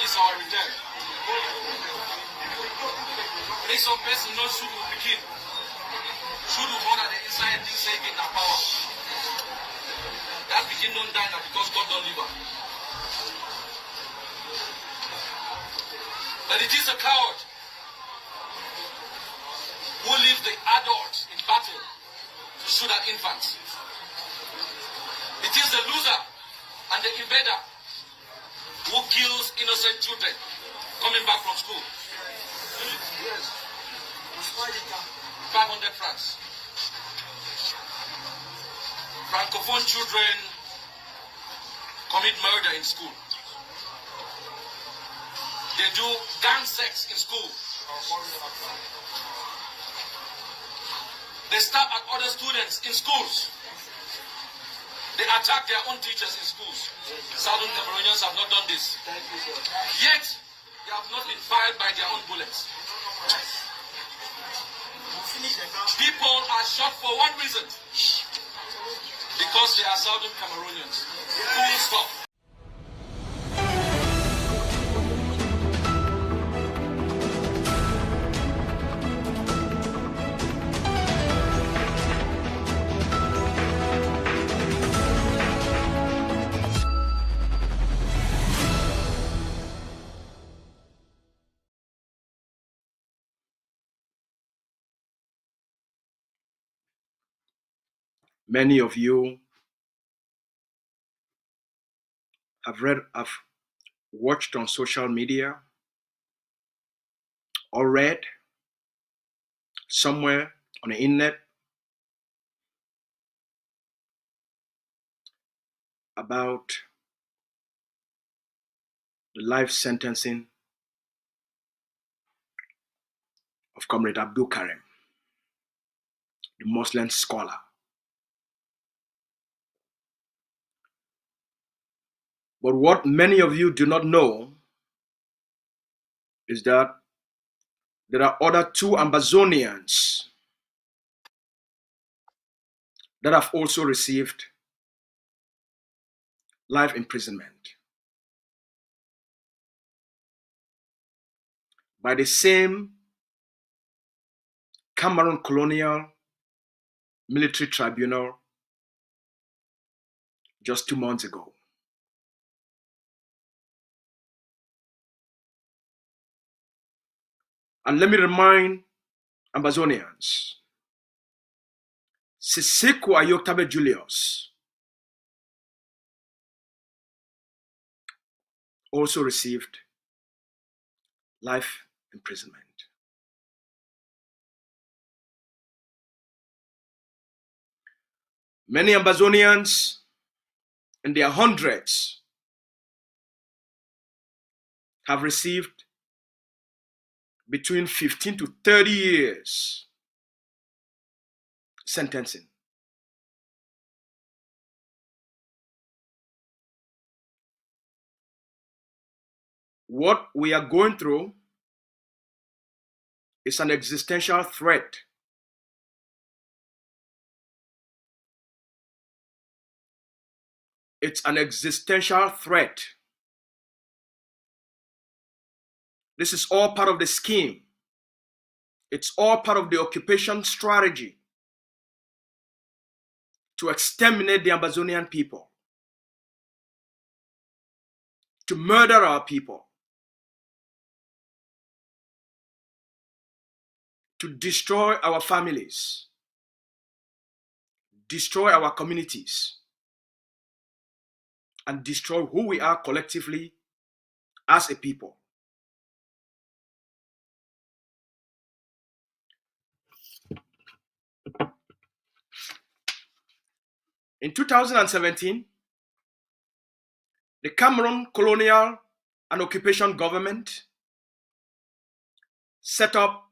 God is our return. Make some person not should begin. Should honor the inside this saving and power. That begin don't die now because God don't live her. But it is a coward who leaves the adult in battle to shoot at infants. It is the loser and the invader who kills innocent children coming back from school. Yes. 500 francs. Francophone children commit murder in school. They do gang sex in school. They stab at other students in schools. They attack their own teachers in schools. Southern Cameroonians have not done this. Yet, they have not been fired by their own bullets. People are shot for one reason. Because they are Southern Cameroonians. Full stop. Many of you have watched on social media or read somewhere on the internet about the life sentencing of Comrade Abdul Karim, the Muslim scholar. But what many of you do not know is that there are other two Ambazonians that have also received life imprisonment by the same Cameroun Colonial military tribunal just 2 months ago. And let me remind Ambazonians, Siseko Ayoktabe Julius also received life imprisonment. Many Ambazonians, in their hundreds, have received between 15 to 30 years sentencing. What we are going through is an existential threat. It's an existential threat. This is all part of the scheme. It's all part of the occupation strategy to exterminate the Ambazonian people, to murder our people, to destroy our families, destroy our communities, and destroy who we are collectively as a people. In 2017, the Cameroun Colonial and Occupation Government set up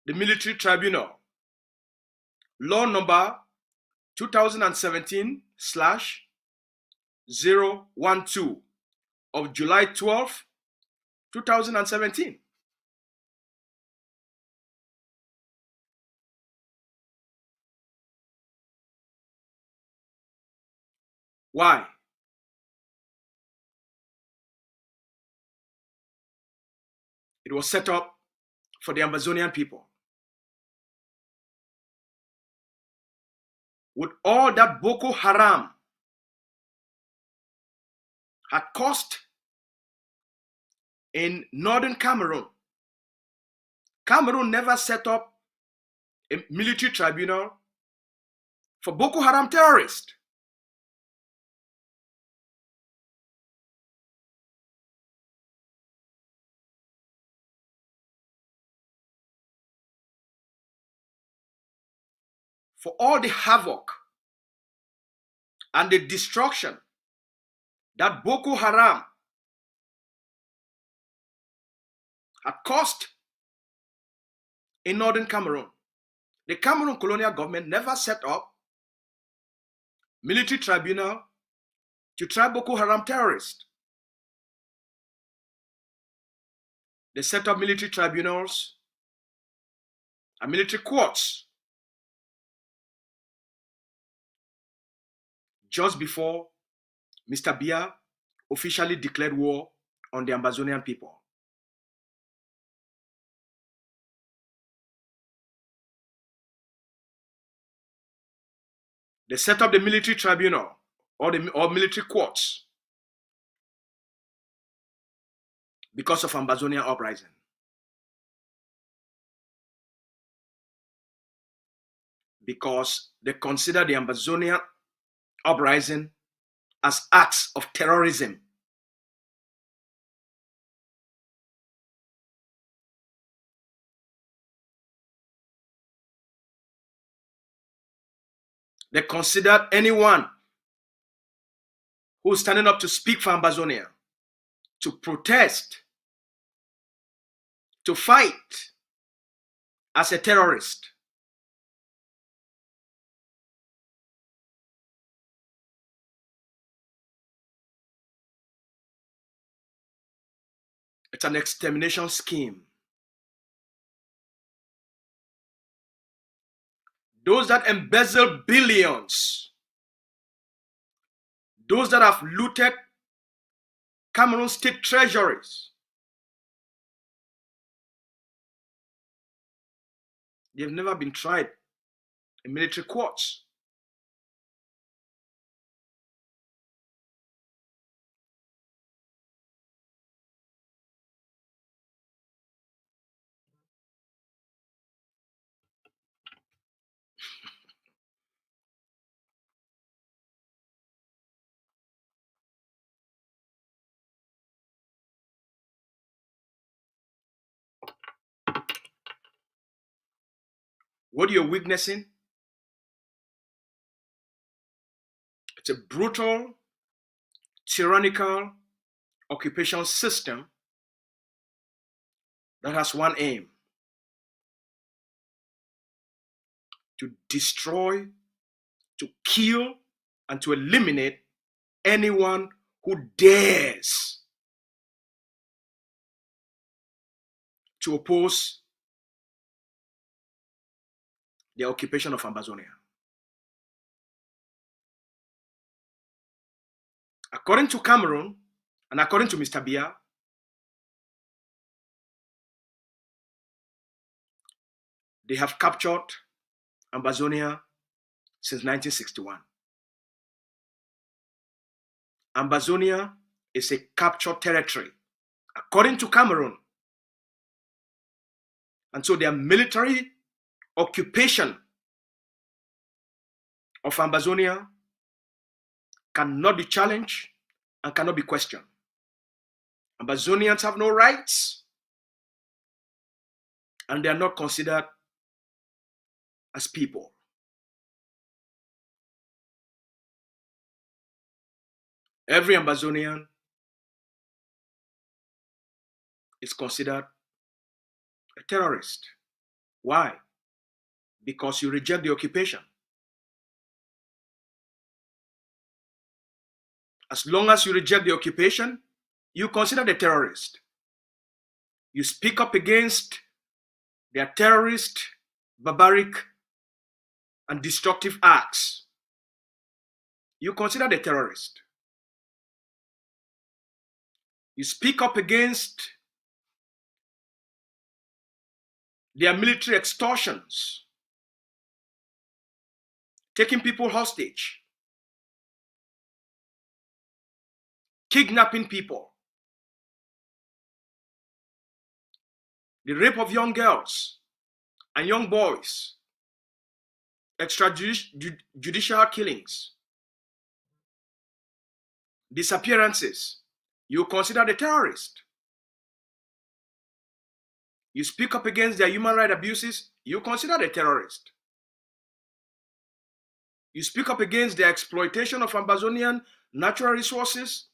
the military tribunal, law number 2017/012 of July 12, 2017. Why? It was set up for the Ambazonian people. With all that Boko Haram had caused in northern Cameroon, Cameroon never set up a military tribunal for Boko Haram terrorists. For all the havoc and the destruction that Boko Haram had caused in northern Cameroon, the Cameroun Colonial government never set up military tribunal to try Boko Haram terrorists. They set up military tribunals and military courts just before Mr. Biya officially declared war on the Ambazonian people. They set up the military tribunal or military courts because of Ambazonian uprising. Because they consider the Ambazonian uprising as acts of terrorism. They considered anyone who is standing up to speak for Ambazonia, to protest, to fight as a terrorist. It's an extermination scheme. Those that embezzle billions, those that have looted Cameroon state treasuries, they've never been tried in military courts. What you're witnessing, it's a brutal, tyrannical occupation system that has one aim: to destroy, to kill, and to eliminate anyone who dares to oppose the occupation of Ambazonia. According to Cameroon, and according to Mr. Biya, they have captured Ambazonia since 1961. Ambazonia is a captured territory, according to Cameroon. And so their military occupation of Ambazonia cannot be challenged and cannot be questioned. Ambazonians have no rights, and they are not considered as people. Every Ambazonian is considered a terrorist. Why? Because you reject the occupation. As long as you reject the occupation, you consider the terrorist. You speak up against their terrorist, barbaric, and destructive acts. You consider the terrorist. You speak up against their military extortions, taking people hostage, kidnapping people, the rape of young girls and young boys, extrajudicial killings, disappearances, you consider the terrorist. You speak up against their human rights abuses, you consider the terrorist. You speak up against the exploitation of Ambazonian natural resources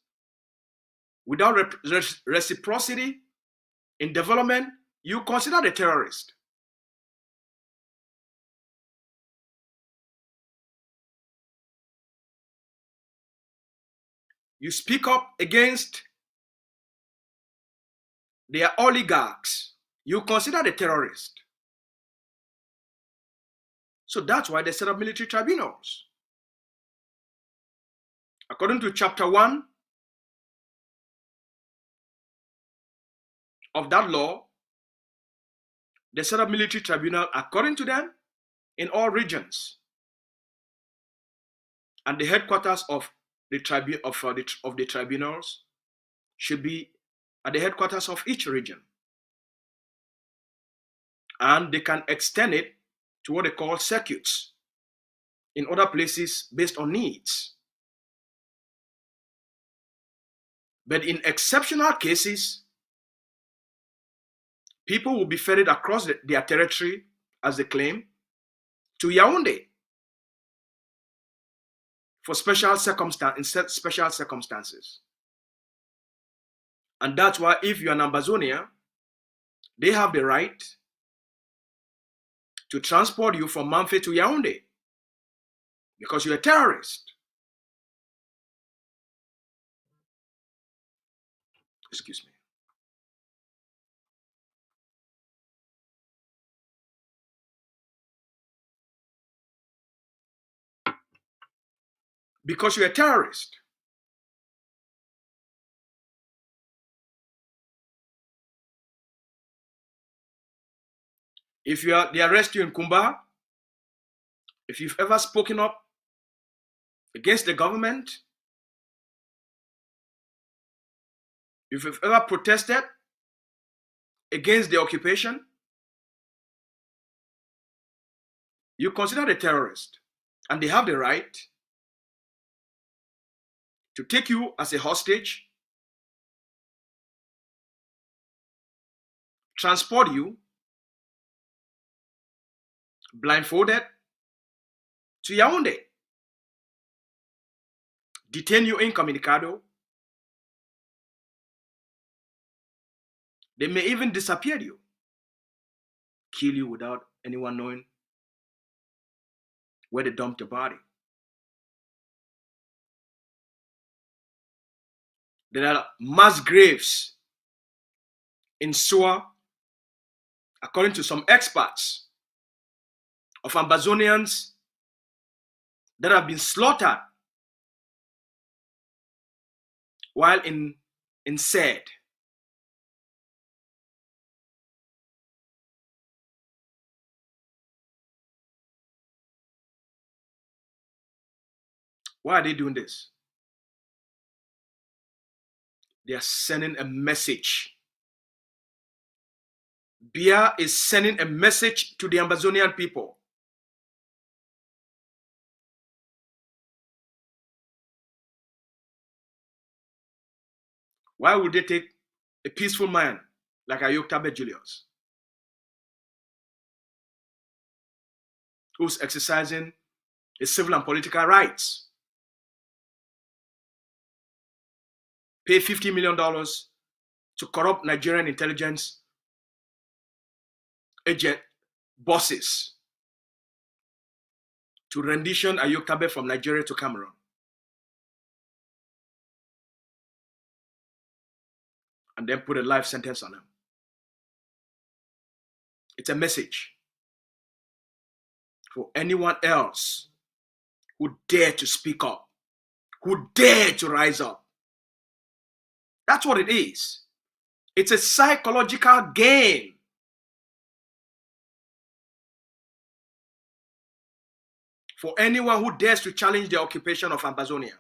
without reciprocity in development, you consider the terrorist. You speak up against their oligarchs, you consider the terrorist. So that's why they set up military tribunals. According to chapter 1 of that law, they set up military tribunal according to them in all regions. And the headquarters of the tribunals should be at the headquarters of each region. And they can extend it to what they call circuits in other places based on needs. But in exceptional cases, people will be ferried across their territory, as they claim, to Yaoundé for special circumstances. And that's why if you're an Ambazonia, they have the right to transport you from Manfé to Yaoundé because you're a terrorist. Excuse me. Because you're a terrorist. If they arrest you in Kumba, if you've ever spoken up against the government, if you've ever protested against the occupation, you consider the terrorist, and they have the right to take you as a hostage, transport you blindfolded to Yaoundé, detain you incommunicado. They may even disappear you, kill you without anyone knowing where they dumped your body. There are mass graves in Soa, according to some experts, of Ambazonians that have been slaughtered while in SED. Why are they doing this? They are sending a message. Bia is sending a message to the Ambazonian people. Why would they take a peaceful man like Ayoktabe Julius, who's exercising his civil and political rights, pay $50 million to corrupt Nigerian intelligence agent bosses to rendition Ayoktabe from Nigeria to Cameroon? And then put a life sentence on him. It's a message for anyone else who dare to speak up, who dare to rise up. That's what it is. It's a psychological game for anyone who dares to challenge the occupation of Ambazonia.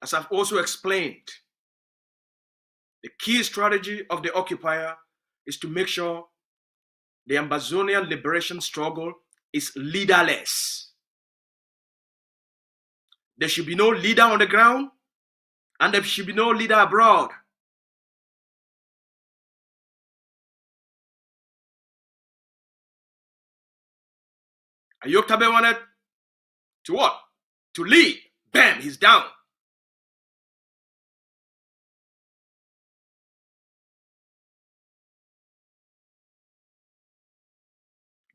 As I've also explained, the key strategy of the occupier is to make sure the Ambazonian liberation struggle is leaderless. There should be no leader on the ground, and there should be no leader abroad. Ayoktabe wanted to what? To lead. Bam, he's down.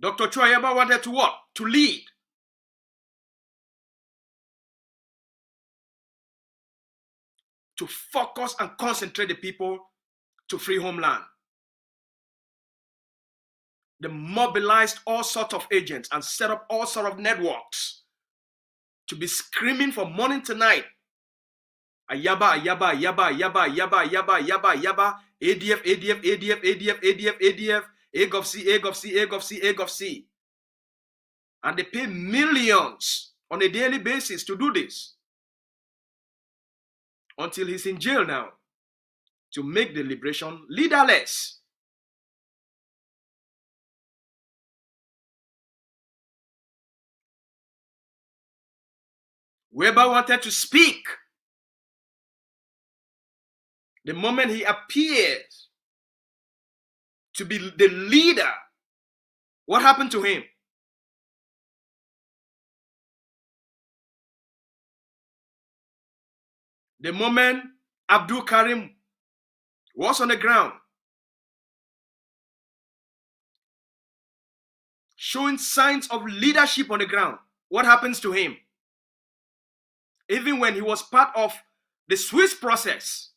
Dr. Choyaba wanted to what? To lead. To focus and concentrate the people to free homeland. They mobilized all sorts of agents and set up all sorts of networks to be screaming from morning to night. Ayaba, Ayaba, Ayaba, Ayaba, Ayaba, Ayaba, Ayaba, Ayaba, ADF, ADF, ADF, ADF, ADF, ADF, AGOVC, AGOVC, AGOVC, AGOVC. And they pay millions on a daily basis to do this. Until he's in jail now, to make the liberation leaderless. Weber wanted to speak. The moment he appears to be the leader, what happened to him? The moment Abdul Karim was on the ground, showing signs of leadership on the ground, what happens to him? Even when he was part of the Swiss process,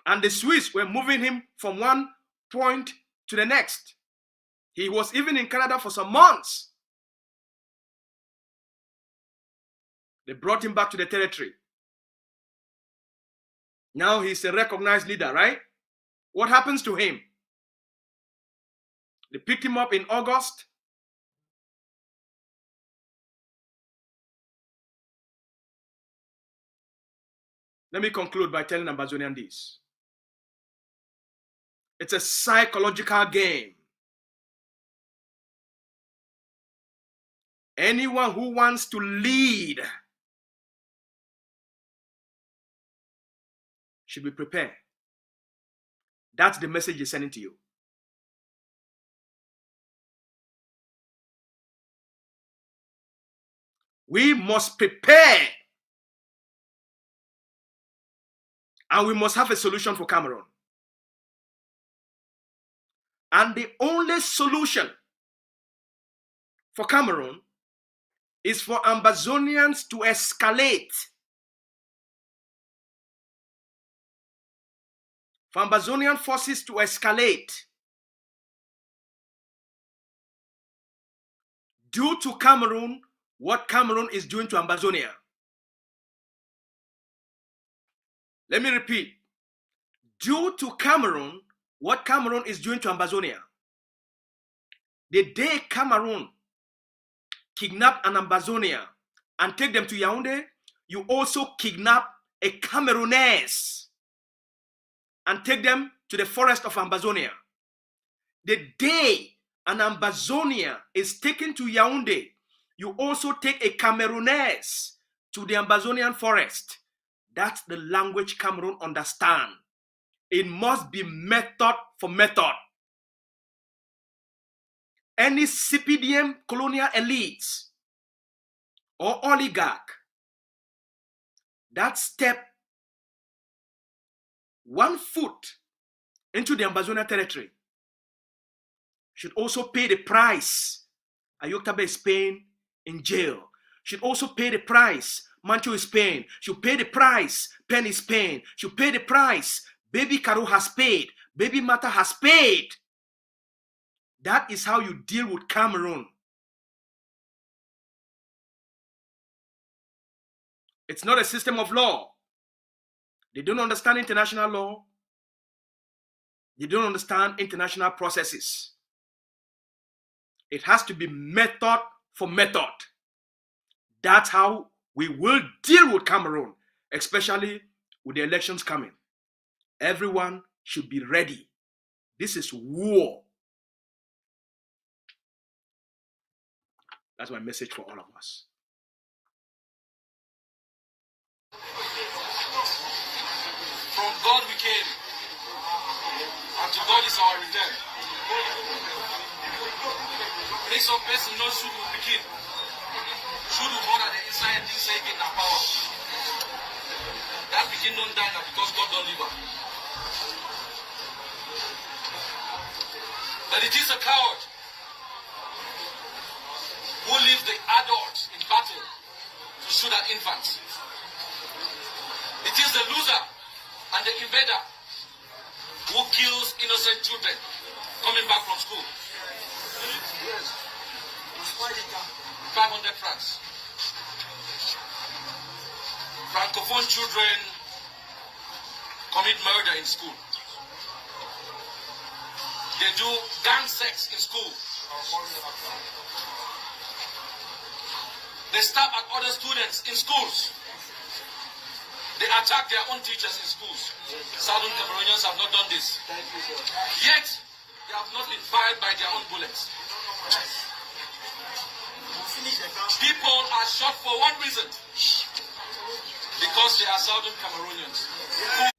and the Swiss were moving him from one point to the next. He was even in Canada for some months. They brought him back to the territory. Now he's a recognized leader, right? What happens to him? They picked him up in August. Let me conclude by telling Ambazonian this. It's a psychological game. Anyone who wants to lead should be prepared. That's the message he's sending to you. We must prepare. And we must have a solution for Cameroon. And the only solution for Cameroon is for Ambazonians to escalate. For Ambazonian forces to escalate. Do to Cameroon what Cameroon is doing to Ambazonia. Let me repeat. Do to Cameroon what Cameroon is doing to Ambazonia. The day Cameroon kidnap an Ambazonia and take them to Yaoundé, you also kidnap a Cameroonese and take them to the forest of Ambazonia. The day an Ambazonia is taken to Yaoundé, you also take a Cameroonese to the Ambazonian forest. That's the language Cameroon understands. It must be method for method. Any CPDM colonial elites or oligarch that step 1 foot into the Ambazonian territory should also pay the price. Ayoktabe is paying in jail. Should also pay the price. Mancho is paying. Should pay the price. Pen is paying. Should pay the price. Baby Karu has paid. Baby Mata has paid. That is how you deal with Cameroon. It's not a system of law. They don't understand international law. They don't understand international processes. It has to be method for method. That's how we will deal with Cameroon, especially with the elections coming. Everyone should be ready. This is war. That's my message for all of us. From God we came, and to God is our return. Make some person not should we begin. Should we born at the inside things say get that power. That begin don't die now because God don't live her. But it is a coward who leaves the adults in battle to shoot at infants. It is the loser and the invader who kills innocent children coming back from school. 500 francs. Francophone children commit murder in school. They do gang sex in school. They stab at other students in schools. They attack their own teachers in schools. Southern Cameroonians have not done this. Yet, they have not been fired by their own bullets. People are shot for one reason. Because they are Southern Cameroonians.